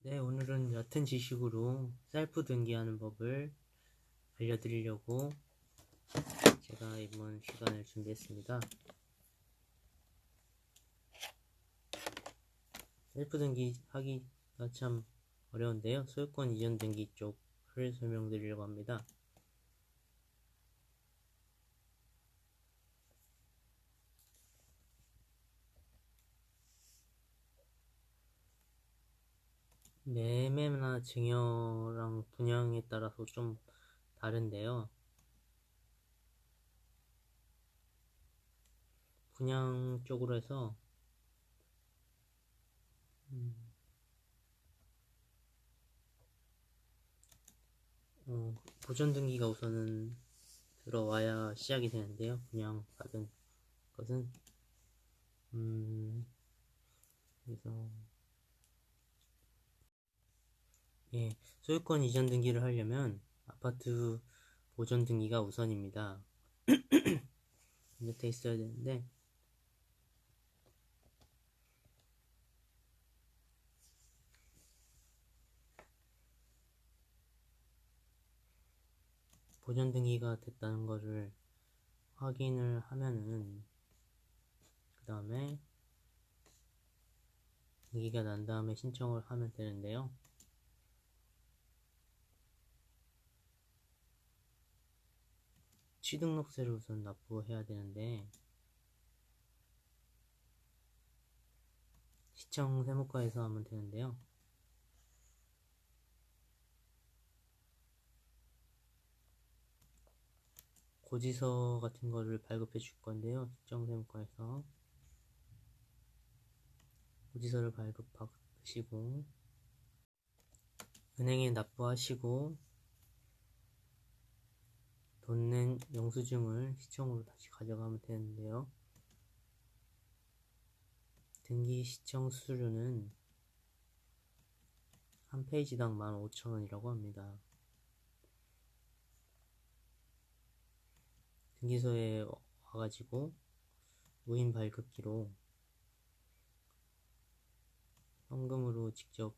네, 오늘은 옅은 지식으로 셀프 등기하는 법을 알려드리려고 제가 이번 시간을 준비했습니다. 셀프 등기하기가 참 어려운데요. 소유권 이전 등기 쪽을 설명드리려고 합니다. 매매나 증여랑 분양에 따라서 좀 다른데요. 분양 쪽으로 해서 보전 등기가 우선은 들어와야 시작이 되는데요. 분양 받은 것은 그래서 소유권 이전 등기를 하려면 아파트 보전 등기가 우선입니다. 먼저 돼 있어야 되는데 보전 등기가 됐다는 것을 확인을 하면은 그 다음에 등기가 난 다음에 신청을 하면 되는데요. 취등록세를 우선 납부해야 되는데 시청 세무과에서 하면 되는데요. 고지서 같은 거를 발급해 줄 건데요. 시청 세무과에서 고지서를 발급받으시고 은행에 납부하시고 돈 낸 영수증을 시청으로 다시 가져가면 되는데요. 등기 시청 수수료는 한 페이지당 15,000원이라고 합니다. 등기소에 와가지고 무인 발급기로 현금으로 직접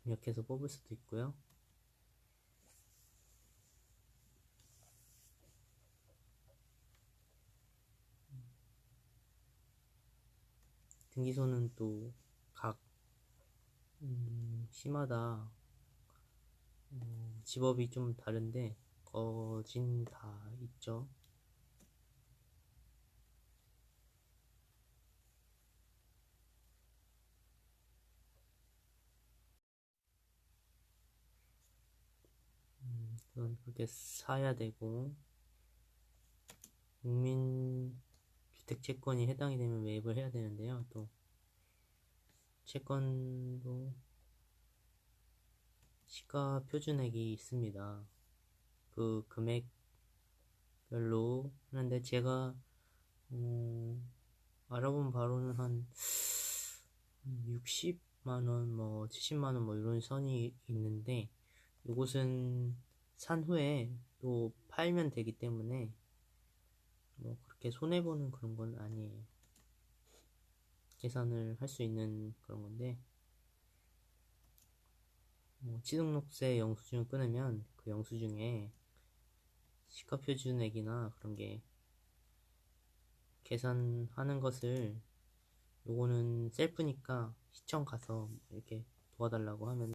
입력해서 뽑을 수도 있고요. 등기소는 또 각 시마다 집업이 좀 다른데 거진 다 있죠. 그건 그렇게 사야 되고 국민주택채권이 해당이 되면 매입을 해야 되는데요. 또 채권도 시가 표준액이 있습니다. 그 금액별로 하는데 제가 알아본 바로는 한 60만원, 뭐 70만원 뭐 이런 선이 있는데 이곳은 산 후에 또 팔면 되기 때문에 뭐 그렇게 손해보는 그런 건 아니에요. 계산을 할 수 있는 그런 건데 취등록세 영수증 끊으면 그 영수증에 시가표준액이나 그런 게 계산하는 것을 요거는 셀프니까 시청 가서 이렇게 도와달라고 하면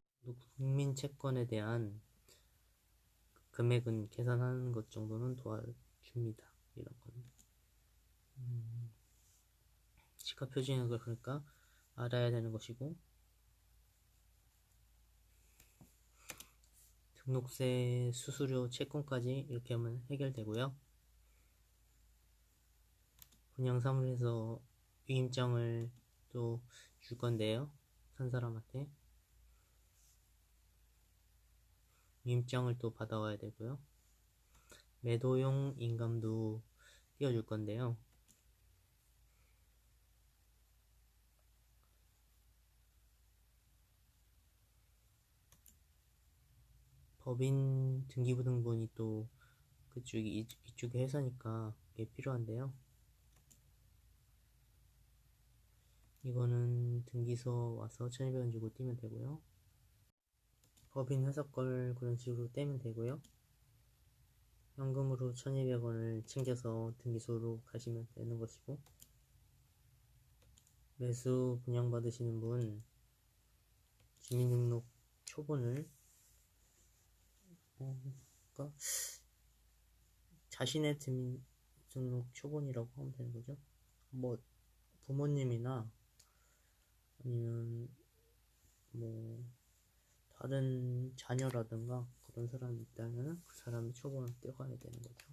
국민채권에 대한 금액은 계산하는 것 정도는 도와줍니다. 이런 거는 시가표준액을 그러니까 알아야 되는 것이고 등록세, 수수료, 채권까지 이렇게 하면 해결되고요. 분양사무소에서 위임장을 또 줄 건데요. 산 사람한테 위임장을 또 받아와야 되고요. 매도용 인감도 띄워줄 건데요. 법인 등기부등본이 또 그쪽이 이쪽의 회사니까 그게 필요한데요. 이거는 등기소 와서 1200원 주고 떼면 되고요. 법인 회사 걸 그런 식으로 떼면 되고요. 현금으로 1200원을 챙겨서 등기소로 가시면 되는 것이고, 매수 분양받으시는 분 주민등록 초본을 그러니까 자신의 주민등록 초본이라고 하면 되는 거죠. 뭐 부모님이나 아니면 뭐 다른 자녀라든가 그런 사람이 있다면 그 사람의 초본을 떼어가야 되는 거죠.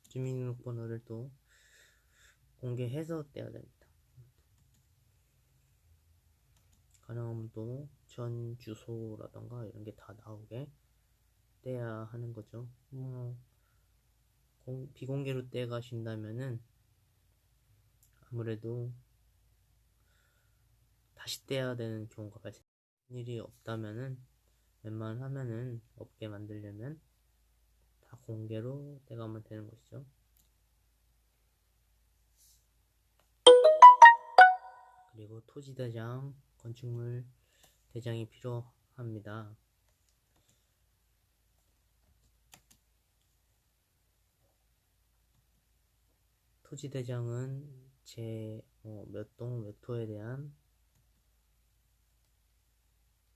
주민등록번호를 또 공개해서 떼야 됩니다. 가능하면 또 전 주소라던가 이런 게 다 나오게 떼야 하는 거죠. 비공개로 떼가신다면은 아무래도 다시 떼야 되는 경우가 발생. 일이 없다면은 웬만하면은 없게 만들려면 다 공개로 떼가면 되는 것이죠. 그리고 토지대장, 건축물 대장이 필요합니다. 토지대장은 제 몇 동 몇 호에 대한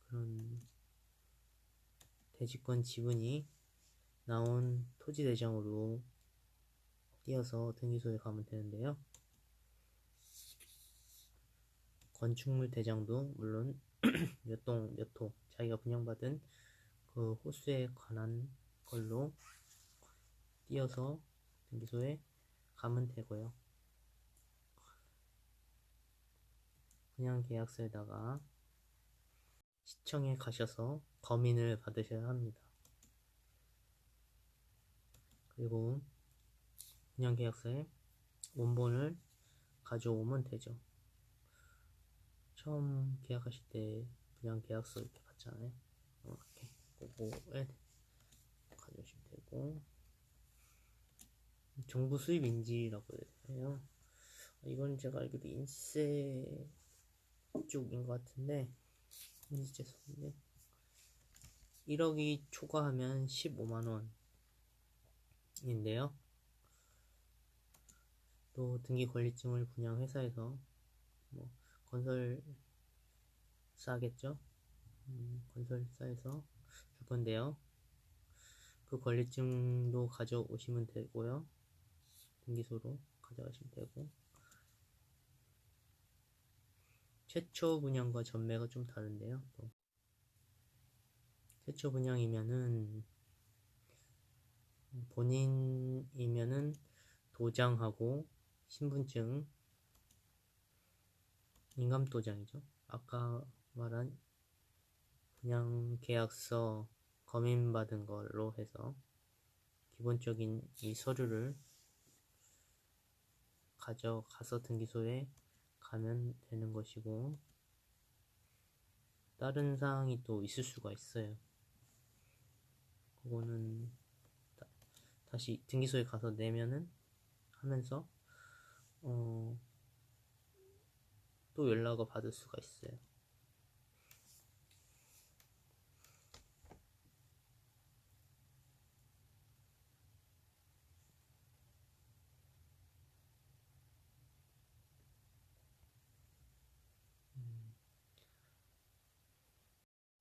그런 대지권 지분이 나온 토지대장으로 띄어서 등기소에 가면 되는데요. 건축물 대장도 물론 몇 동 몇 호 자기가 분양받은 그 호수에 관한 걸로 띄어서 등기소에 가면 되고요. 분양계약서에다가 시청에 가셔서 검인을 받으셔야 합니다. 그리고 분양계약서에 원본을 가져오면 되죠. 처음 계약하실 때 분양계약서 이렇게 받잖아요. 이렇게 그거에 가져오시면 되고, 정부 수입 인지라고 해요. 이건 제가 알기로 인세 쪽인 것 같은데, 인지재산인데 1억이 초과하면 15만원인데요. 또 등기권리증을 분양회사에서 뭐 건설사겠죠? 건설사에서 줄 건데요. 그 권리증도 가져오시면 되고요. 등기소로 가져가시면 되고, 최초 분양과 전매가 좀 다른데요. 또 최초 분양이면은 본인이면은 도장하고 신분증, 인감도장이죠. 아까 말한 분양계약서 검인받은 걸로 해서 기본적인 이 서류를 가져가서 등기소에 가면 되는 것이고, 다른 사항이 또 있을 수가 있어요. 그거는 다시 등기소에 가서 내면은 하면서 또 연락을 받을 수가 있어요.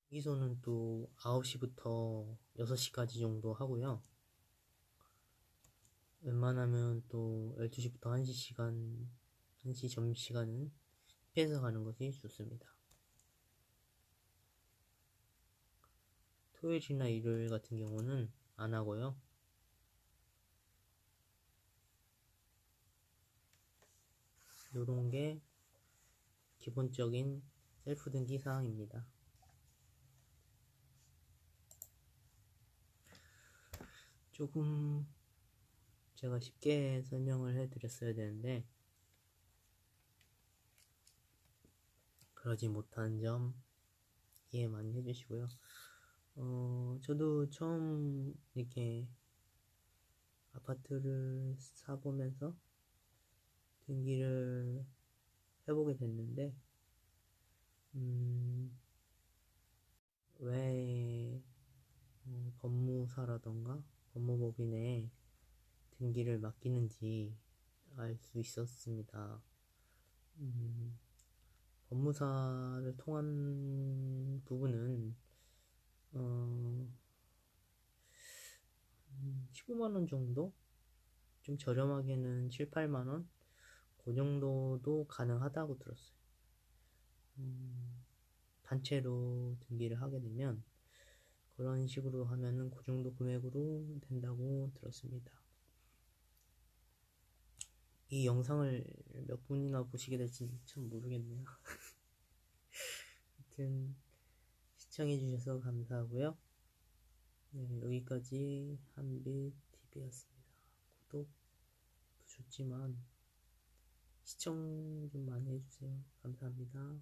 등기소는 또 9시부터 6시까지 정도 하고요. 웬만하면 또 12시부터 1시 점심시간은 피해서 가는 것이 좋습니다. 토요일이나 일요일 같은 경우는 안 하고요. 요런 게 기본적인 셀프 등기 사항입니다. 조금 제가 쉽게 설명을 해드렸어야 되는데 그러지 못한 점 이해 많이 해주시고요. 저도 처음 이렇게 아파트를 사보면서 등기를 해보게 됐는데, 왜 법무사라던가 법무법인에 등기를 맡기는지 알 수 있었습니다. 법무사를 통한 부분은 15만원 정도? 좀 저렴하게는 7, 8만원? 그 정도도 가능하다고 들었어요. 단체로 등기를 하게 되면 그런 식으로 하면은 그 정도 금액으로 된다고 들었습니다. 이 영상을 몇 분이나 보시게 될지 참 모르겠네요. 하여튼 시청해주셔서 감사하고요. 네, 여기까지 한빛TV였습니다. 구독도 좋지만 시청 좀 많이 해주세요. 감사합니다.